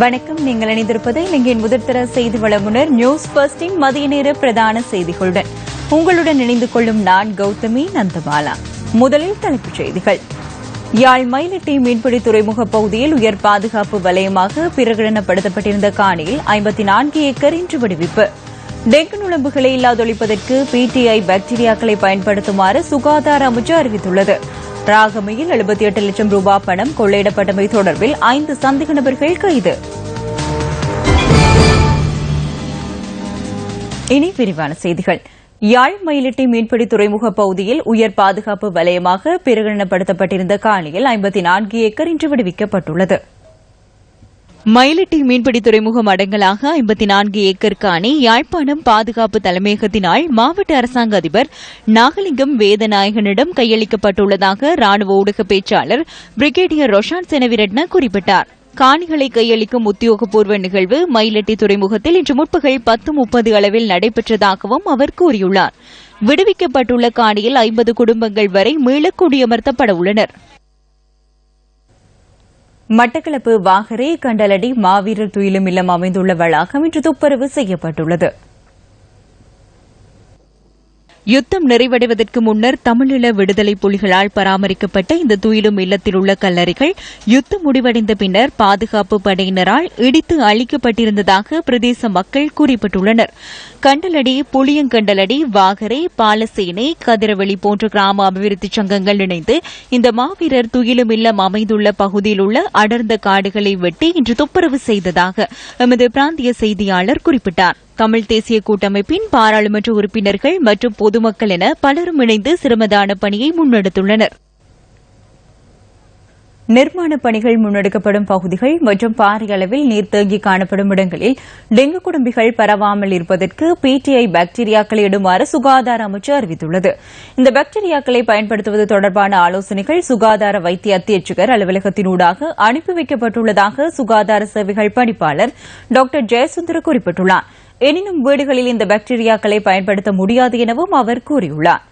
வணக்கம். நீங்கள் இணைந்திருப்பது இலங்கையின் முதற்தர செய்தி வழங்குனர் நியூஸ் பர்ஸ்டின் மதிய நேர பிரதான செய்திகளுடன் உங்களுடன் இணைந்து கொள்ளும் நான் கௌதமி நந்தமாலா. முதலில் தலைப்புச் செய்திகள். யாழ் மயிலட்டி மீன்பிடி துறைமுக பகுதியில் உயர் பாதுகாப்பு வலயமாக பிரகடனப்படுத்தப்பட்டிருந்த காணியில் 54 ஏக்கர் இன்று விடுவிப்பு. டெங்கு நுளம்புகளை இல்லாதொழிப்பதற்கு பிடிஐ பாக்டீரியாக்களை பயன்படுத்துமாறு சுகாதார அமைச்சு அறிவித்துள்ளது. ராகமையில் 78 லட்சம் ரூபாய் பணம் கொள்ளையிடப்பட்டமை தொடர்பில் 5 சந்தேக நபர்கள் கைது. இனி விரிவான செய்திகள். யாழ் மயிலட்டி மீன்பிடி துறைமுக பகுதியில் உயர் பாதுகாப்பு வலயமாக பிரகடனப்படுத்தப்பட்டிருந்த காணியில் 54 ஏக்கர் இன்று விடுவிக்கப்பட்டுள்ளது. மயிலட்டி மீன்பிடி துறைமுகம் அடங்கலாக 54 ஏக்கர் காணி யாழ்ப்பாணம் பாதுகாப்பு தலைமையகத்தினால் மாவட்ட அரசாங்க அதிபர் நாகலிங்கம் வேதநாயகனிடம் கையளிக்கப்பட்டுள்ளதாக ராணுவ ஊடக பேச்சாளர் பிரிகேடியர் ரொஷான் செனவிரட்ன குறிப்பிட்டார். காணிகளை கையளிக்கும் உத்தியோகபூர்வ நிகழ்வு மயிலட்டி துறைமுகத்தில் இன்று முற்பகல் 10:30 அளவில் நடைபெற்றதாகவும் அவர் கூறியுள்ளார். விடுவிக்கப்பட்டுள்ள காணியில் 50 குடும்பங்கள் வரை மீள குடியமர்த்தப்பட உள்ளனர். மட்டக்களப்பு வாகரை கண்டலடி மாவீரர் துயிலும் இல்லம் அமைந்துள்ள வளாகம் இன்று துப்புரவு செய்யப்பட்டுள்ளது. யுத்தம் நிறைவடைவதற்கு முன்னர் தமிழீழ விடுதலை புலிகளால் பராமரிக்கப்பட்ட இந்த துயிலும் இல்லத்தில் உள்ள கல்லறைகள் யுத்தம் முடிவடைந்த பின்னர் பாதுகாப்பு படையினரால் இடித்து அழிக்கப்பட்டிருந்ததாக பிரதேச மக்கள் குறிப்பிட்டுள்ளனர். கண்டலடி, புளியங்கண்டலடி, வாகரை, பாலசேனை, கதிரவெளி போன்ற கிராம அபிவிருத்தி சங்கங்கள் இணைந்து இந்த மாவீரர் துயிலும் இல்லம் அமைந்துள்ள பகுதியில் உள்ள அடர்ந்த காடுகளை வெட்டி இன்று துப்புரவு செய்ததாக எமது பிராந்திய செய்தியாளர் குறிப்பிட்டார். தமிழ் தேசிய கூட்டமைப்பின் பாராளுமன்ற உறுப்பினர்கள் மற்றும் பொதுமக்கள் என பலரும் இணைந்து சிரமதான பணியை முன்னெடுத்துள்ளனர். நிர்மாண பணிகள் முன்னெடுக்கப்படும் பகுதிகள் மற்றும் பாரிய அளவில் நீர் தேங்கி காணப்படும் இடங்களில் டெங்கு குடும்பிகள் பரவாமல் இருப்பதற்கு பிடிஐ பாக்டீரியாக்களை இடுமாறு சுகாதார அமைச்சு அறிவித்துள்ளது. இந்த பாக்டீரியாக்களை பயன்படுத்துவது தொடர்பான ஆலோசனைகள் சுகாதார வைத்திய அத்தியட்சகர் அலுவலகத்தினூடாக அனுப்பி வைக்கப்பட்டுள்ளதாக சுகாதார சேவைகள் பணிப்பாளர் டாக்டர் ஜெயசுந்தர குறிப்பிட்டுள்ளார். எனினும் வீடுகளில் இந்த பாக்டீரியாக்களை பயன்படுத்த முடியாது எனவும் அவர் கூறியுள்ளார்.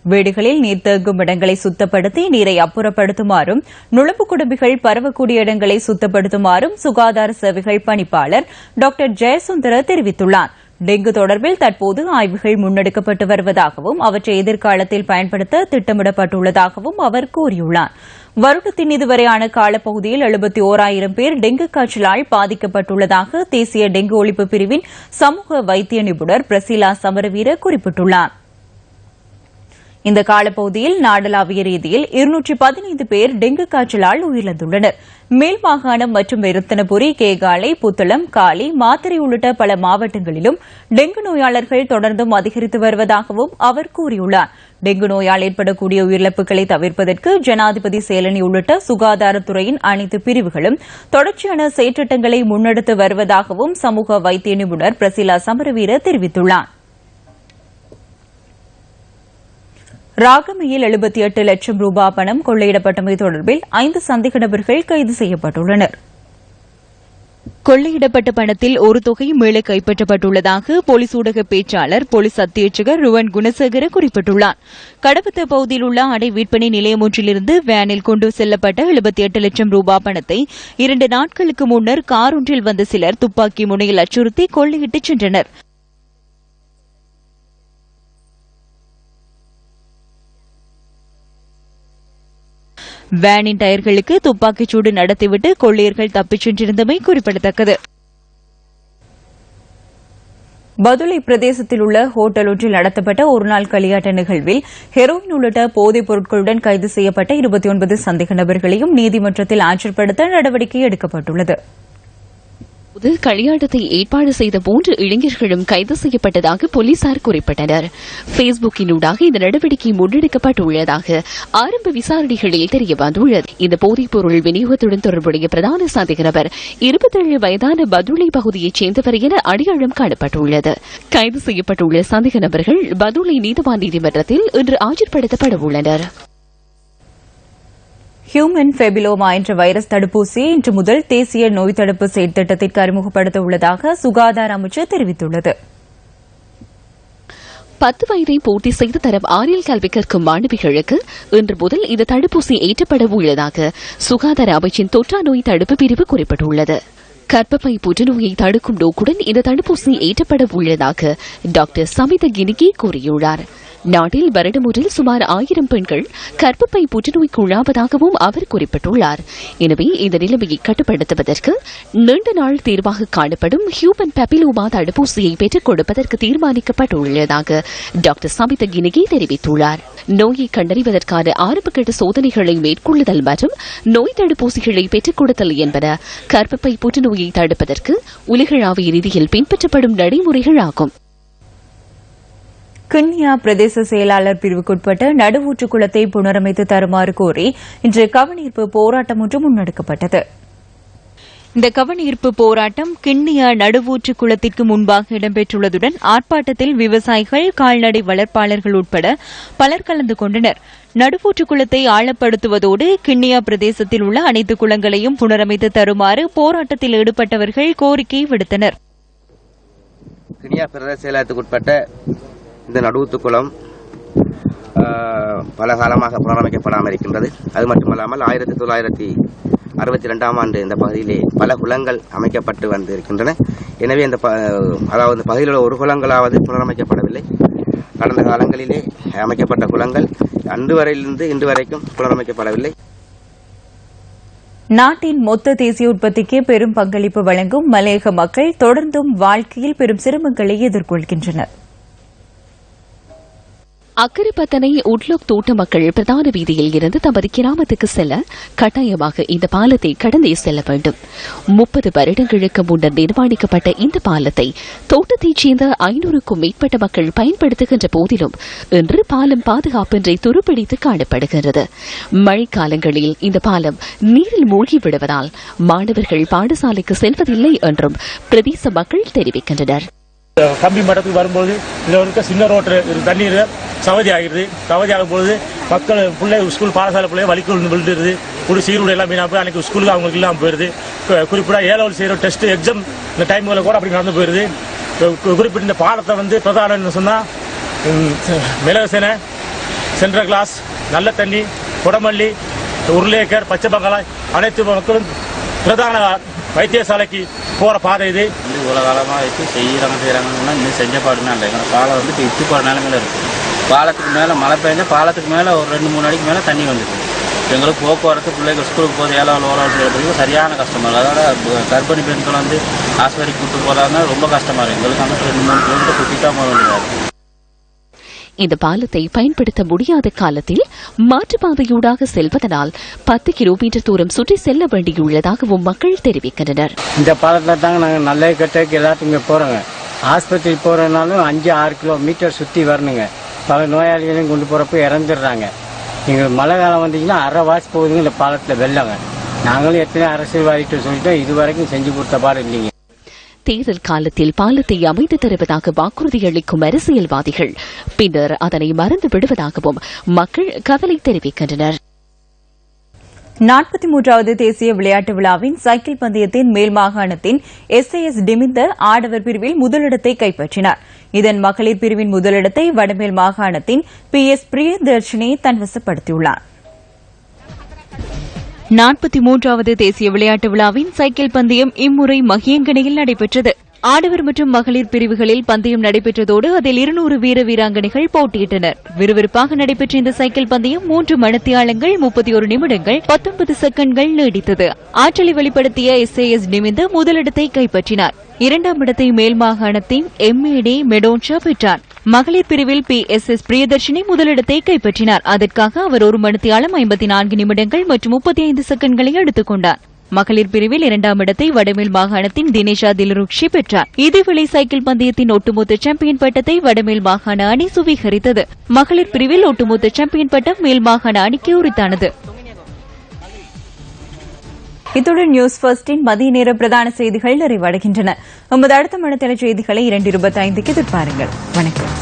வீடுகளில் நீர் தேங்கும் இடங்களை சுத்தப்படுத்தி நீரை அப்புறப்படுத்துமாறும் நுளம்பு குடும்பிகள் பரவக்கூடிய இடங்களை சுத்தப்படுத்துமாறும் சுகாதார சேவைகள் பணிப்பாளர் டாக்டர் ஜெயசுந்தர தெரிவித்துள்ளார். டெங்கு தொடர்பில் தற்போது ஆய்வுகள் முன்னெடுக்கப்பட்டு வருவதாகவும் அவற்றை எதிர்காலத்தில் பயன்படுத்த திட்டமிடப்பட்டுள்ளதாகவும் அவர் கூறியுள்ளார். வருடத்தின் இதுவரையான காலப்பகுதியில் 71,000 பேர் டெங்கு காய்ச்சலால் பாதிக்கப்பட்டுள்ளதாக தேசிய டெங்கு ஒழிப்பு பிரிவின் சமூக வைத்திய நிபுணர் பிரசீலா சமரவீர குறிப்பிட்டுள்ளார். இந்த காலப்பகுதியில் நாடளாவிய ரீதியில் 215 பேர் டெங்கு காய்ச்சலால் உயிரிழந்துள்ளனர். மேல் மாகாணம் மற்றும் ரத்தினபுரி, கேகாலை, புத்தளம், காலி, மாத்தறை உள்ளிட்ட பல மாவட்டங்களிலும் டெங்கு நோயாளர்கள் தொடர்ந்தும் அதிகரித்து வருவதாகவும் அவர் கூறியுள்ளார். டெங்கு நோயால் ஏற்படக்கூடிய உயிரிழப்புகளை தவிர்ப்பதற்கு ஜனாதிபதி செயலணி உள்ளிட்ட சுகாதாரத்துறையின் அனைத்து பிரிவுகளும் தொடர்ச்சியான செயற்றிட்டங்களை முன்னெடுத்து வருவதாகவும் சமூக வைத்திய நிபுணர் பிரசீலா சமரவீர தெரிவித்துள்ளார். ராகமையில் 78 லட்சம் ரூபாய் பணம் கொள்ளையிடப்பட்டமை தொடர்பில் 5 சந்தேக நபர்கள் கைது செய்யப்பட்டுள்ளனர். கொள்ளையிடப்பட்ட பணத்தில் ஒரு தொகை மேலே கைப்பற்றப்பட்டுள்ளதாக போலீஸ் ஊடக பேச்சாளர் போலீஸ் அத்தியட்சகர் ருவன் குணசேகர குறிப்பிட்டுள்ளார். கடவத்த பகுதியில் உள்ள அடை விற்பனை நிலையம் ஒன்றிலிருந்து வேனில் கொண்டு செல்லப்பட்ட 78 லட்சம் ரூபாய் பணத்தை 2 நாட்களுக்கு முன்னர் கார் ஒன்றில் வந்த சிலர் துப்பாக்கி முனையில் அச்சுறுத்தி கொள்ளையிட்டுச் சென்றனர். வேனின் டயர்களுக்கு துப்பாக்கிச்சூடு நடத்திவிட்டு கொள்ளையர்கள் தப்பிச் சென்றிருந்தமை குறிப்பிடத்தக்கது. பதுளை பிரதேசத்தில் உள்ள ஹோட்டல் ஒன்றில் நடத்தப்பட்ட ஒருநாள் களியாட்ட நிகழ்வில் ஹெரோயின் உள்ளிட்ட போதைப் பொருட்களுடன் கைது செய்யப்பட்ட 29 சந்தேக நபர்களையும் நீதிமன்றத்தில் ஆஜர்படுத்த நடவடிக்கை எடுக்கப்பட்டுள்ளது. களியாட்டத்தை ஏற்பாடு செய்த 3 இளைஞர்களும் கைது செய்யப்பட்டதாக போலீசார் குறிப்பிட்டனர். பேஸ்புக்கினூடாக இந்த நடவடிக்கை முன்னெடுக்கப்பட்டுள்ளதாக ஆரம்ப விசாரணைகளில் தெரியவந்துள்ளது. இந்த போதைப் பொருள் விநியோகத்துடன் தொடர்புடைய பிரதான சந்தேக நபர் 27 வயதான பதுளை பகுதியைச் சேர்ந்தவர் என அடையாளம் காணப்பட்டுள்ளது. கைது செய்யப்பட்டுள்ள சந்தேக நபர்கள் பதுளை நீதவான் நீதிமன்றத்தில் இன்று ஆஜர்படுத்தப்பட உள்ளனர். ஹியூமன் ஃபெபிலோமா என்ற வைரஸ் தடுப்பூசியை இன்று முதல் தேசிய நோய் தடுப்பு செயற்திட்டத்திற்கு அறிமுகப்படுத்த உள்ளதாக சுகாதார அமைச்சு தெரிவித்துள்ளது. 10 வயதை பூர்த்தி செய்து தரம் 6 கல்வி கற்கும் மாணவிகளுக்கு இன்று முதல் இந்த தடுப்பூசி ஏற்றப்பட உள்ளதாக சுகாதார அமைச்சின் தொற்றா நோய் தடுப்பு பிரிவு குறிப்பிட்டுள்ளது. கர்ப்பப்பை புற்றுநோயை தடுக்கும் நோக்குடன் இந்த தடுப்பூசி ஏற்றப்பட உள்ளதாக டாக்டர் சமித கினிகி கூறியுள்ளார். நாட்டில் வருடம் ஒன்றில் சுமார் 1000 பெண்கள் கர்ப்பப்பை புற்றுநோய்க்கு உள்ளாவதாகவும் அவர் குறிப்பிட்டுள்ளார். எனவே இந்த நிலைமையை கட்டுப்படுத்துவதற்கு நீண்ட நாள் தீர்வாக காணப்படும் ஹியூமன் பெப்பிலோமா தடுப்பூசியை பெற்றுக் கொடுப்பதற்கு தீர்மானிக்கப்பட்டுள்ளதாக டாக்டர் சமித கினிகி தெரிவித்துள்ளார். நோயை கண்டறிவதற்கான ஆரம்பகட்ட சோதனைகளை மேற்கொள்ளுதல் மற்றும் நோய் தடுப்பூசிகளை பெற்றுக் கொடுத்தல் என்பன கர்ப்பப்பை புற்றுநோயை தடுப்பதற்கு உலகளாவிய ரீதியில் பின்பற்றப்படும் நடைமுறைகளாகும். கிண்ணியா பிரதேச செயலாளர் பிரிவுக்குட்பட்ட நடுவூற்று குளத்தை புனரமைத்து தருமாறு கோரி இன்று கவனீர்ப்பு போராட்டம் ஒன்று முன்னெடுக்கப்பட்டது. இந்த கவனீர்ப்பு போராட்டம் கிண்ணியா நடுவூற்று குளத்திற்கு முன்பாக இடம்பெற்றுள்ளதுடன் ஆர்ப்பாட்டத்தில் விவசாயிகள், கால்நடை வளர்ப்பாளர்கள் உட்பட பலர் கலந்து கொண்டனர். நடுவூற்று குளத்தை ஆழப்படுத்துவதோடு கிண்ணியா பிரதேசத்தில் உள்ள அனைத்து குளங்களையும் புனரமைத்து தருமாறு போராட்டத்தில் ஈடுபட்டவர்கள் கோரிக்கை விடுத்தனர். கிண்ணியா பிரதேச செயலகத்துக்குட்பட்ட இந்த நடுவூத்துக்குளம் பல காலமாக புனரமைக்கப்படாமல் இருக்கின்றது. அது மட்டுமல்லாமல் 1962ஆம் ஆண்டு இந்த பகுதியிலே பல குளங்கள் அமைக்கப்பட்டு வந்திருக்கின்றன. எனவே இந்த பகுதியில் உள்ள ஒரு குளங்களாவது புனரமைக்கப்படவில்லை. கடந்த காலங்களிலே அமைக்கப்பட்ட குளங்கள் அன்று வரையிலிருந்து இன்று வரைக்கும் புனரமைக்கப்படவில்லை. நாட்டின் மொத்த தேசிய உற்பத்திக்கு பெரும் பங்களிப்பு வழங்கும் மலையக மக்கள் தொடர்ந்தும் வாழ்க்கையில் பெரும் சிரமங்களை எதிர்கொள்கின்றனர். அக்கரைப்பத்தனை உட்லோக் தோட்ட மக்கள் பிரதான வீதியில் இருந்து தமது கிராமத்துக்கு செல்ல கட்டாயமாக இந்த பாலத்தை கடந்தே செல்ல வேண்டும். 30 வருடங்களுக்கு முன்னர் நிர்மாணிக்கப்பட்ட இந்த பாலத்தை தோட்டத்தைச் சேர்ந்த 500க்கும் மேற்பட்ட மக்கள் பயன்படுத்துகின்ற போதிலும் இன்று பாலம் பாதுகாப்பின்றி துருப்பிடித்து காணப்படுகிறது. மழைக்காலங்களில் இந்த பாலம் நீரில் மூழ்கி விடுவதால் மாணவர்கள் பாடசாலைக்கு செல்வதில்லை என்றும் பிரதேச மக்கள் தெரிவிக்கின்றனர். கம்பி மட்டத்துக்கு வரும்போது இதில் இருக்க சின்ன ரோட்டில் தண்ணீர் சவதி ஆகிடுது. சவதி ஆகும்போது மக்கள் பிள்ளை ஸ்கூல் பாடசாலை பிள்ளைய வலிக்கு விழுந்துருது. ஒரு சீருடை எல்லாம் மீனா போய் அன்றைக்கி ஸ்கூலுக்கு அவங்களுக்கு இல்லாமல் போயிடுது. குறிப்பிட்ட A-level செய்கிற டெஸ்ட் எக்ஸாம் இந்த டைமில் கூட அப்படி நடந்து போயிடுது. குறிப்பிட்ட இந்த பாலத்தை பிரதானம்னு சொன்னால் மிளகுசேனை, சென்ட்ரல் கிளாஸ், நல்ல தண்ணி, குடமல்லி, உருளையக்கர், பச்சை பங்காளாய் அனைத்து மக்களும் பிரதான வைத்தியசாலைக்கு போகிற பாதை இது. இவ்வளோ காலமாக வச்சு செய்கிறாங்கன்னா இன்னும் செஞ்ச பாடுனா இல்லை. எங்கள் பாலம் இட்டு போகிற நிலைமையில இருக்குது. பாலத்துக்கு மேலே மழை பெஞ்சா பாலத்துக்கு மேலே ஒரு 2-3 அடிக்கு மேலே தண்ணி வந்துருக்கு. எங்களுக்கு போக்குவரத்து பிள்ளைகள் ஸ்கூலுக்கு போகுது, ஏழாவது செய்யறதுக்கு சரியான கஷ்டமாக இருக்குது. அதோட கர்ப்பிணி பெண்கள் ஆஸ்பத்திரிக்கு கூட்டு போகிறாங்க, ரொம்ப கஷ்டமாக இருக்குது. எங்களுக்கு 2-3 கிலோமீட்டர் சுற்றி தான் போக வேண்டியதாக. இந்த பாலத்தை பயன்படுத்த முடியாத காலத்தில் மாற்றுப்பாதையூடாக செல்வதனால் 10 கிலோமீட்டர் தூரம் சுற்றி செல்ல வேண்டியுள்ளதாகவும் மக்கள் தெரிவிக்கின்றனர். இந்த பாலத்தில் தாங்க நாங்கள் நல்ல கட்டக்கு எல்லாத்துக்கும் போகிறோங்க. ஆஸ்பத்திரி போகிறனாலும் 5-6 கிலோமீட்டர் சுற்றி வரணுங்க. பல நோயாளிகளையும் கொண்டு போகிறப்ப இறந்துடுறாங்க. எங்களுக்கு மழை காலம் வந்தீங்கன்னா அரை வாசி போகுதுங்க இந்த பாலத்தில் வெள்ளங்க. நாங்களும் எத்தனை அரசியல்வாதிகிட்ட சொல்லிட்டோம், இது வரைக்கும் செஞ்சு கொடுத்த பாடு இல்லைங்க. தேர்தல் காலத்தில் பாலத்தை அமைத்து தருவதாக வாக்குறுதி அளிக்கும் அரசியல்வாதிகள் பின்னர் அதனை மறந்து விடுவதாகவும் மக்கள் கவலை தெரிவிக்கின்றனர். 43வது தேசிய விளையாட்டு விழாவின் சைக்கிள் பந்தயத்தின் மேல் மாகாணத்தின் SAS டிமிந்தர் ஆடவர் பிரிவில் முதலிடத்தை கைப்பற்றினார். இதன் மகளிர் பிரிவின் முதலிடத்தை வடமேல் மாகாணத்தின் PS பிரியதர்ஷினி தன்வசப்படுத்தியுள்ளார். 43வது தேசிய விளையாட்டு விழாவின் சைக்கிள் பந்தயம் இம்முறை மகியங்கனையில் நடைபெற்றது. ஆடவர் மற்றும் மகளிர் பிரிவுகளில் பந்தயம் நடைபெற்றதோடு அதில் 200 வீர வீராங்கனைகள் போட்டியிட்டனர். விறுவிறுப்பாக நடைபெற்ற இந்த சைக்கிள் பந்தயம் 3 மணித்தியாலங்கள் 31 நிமிடங்கள் 19 செகண்ட்கள் நீடித்தது. ஆற்றலை வெளிப்படுத்திய SAS நிமிந்து முதலிடத்தை கைப்பற்றினார். 2ஆம் இடத்தை மேல் மாகாணத்தின் MAD மெடோன்ஷா பெற்றார். மகளிர் பிரிவில் PSS பிரியதர்ஷினி முதலிடத்தை கைப்பற்றினார். அதற்காக அவர் 1 மணித்தியாலம் 54 நிமிடங்கள் மற்றும் 35 செகண்ட்களை எடுத்துக் கொண்டார். மகளிர் பிரிவில் 2ஆம் இடத்தை வடமேல் மாகாணத்தின் தினேஷா திலருக்ஷி பெற்றார். இதேவேளை சைக்கிள் பந்தயத்தின் ஒட்டுமொத்த சாம்பியன் பட்டத்தை வடமேல் மாகாண அணி சுவீகரித்தது. மகளிர் பிரிவில் ஒட்டுமொத்த சாம்பியன் பட்டம் மேல் மாகாண அணிக்கு உரித்தானது. இத்துடன் நியூஸ் ஃபர்ஸ்டின் மதிய நேர பிரதான செய்திகள் நிறைவடைகின்றன. நமது அடுத்த மணித்தலை செய்திகளை 2:25க்கு எதிர்பாருங்கள். வணக்கம்.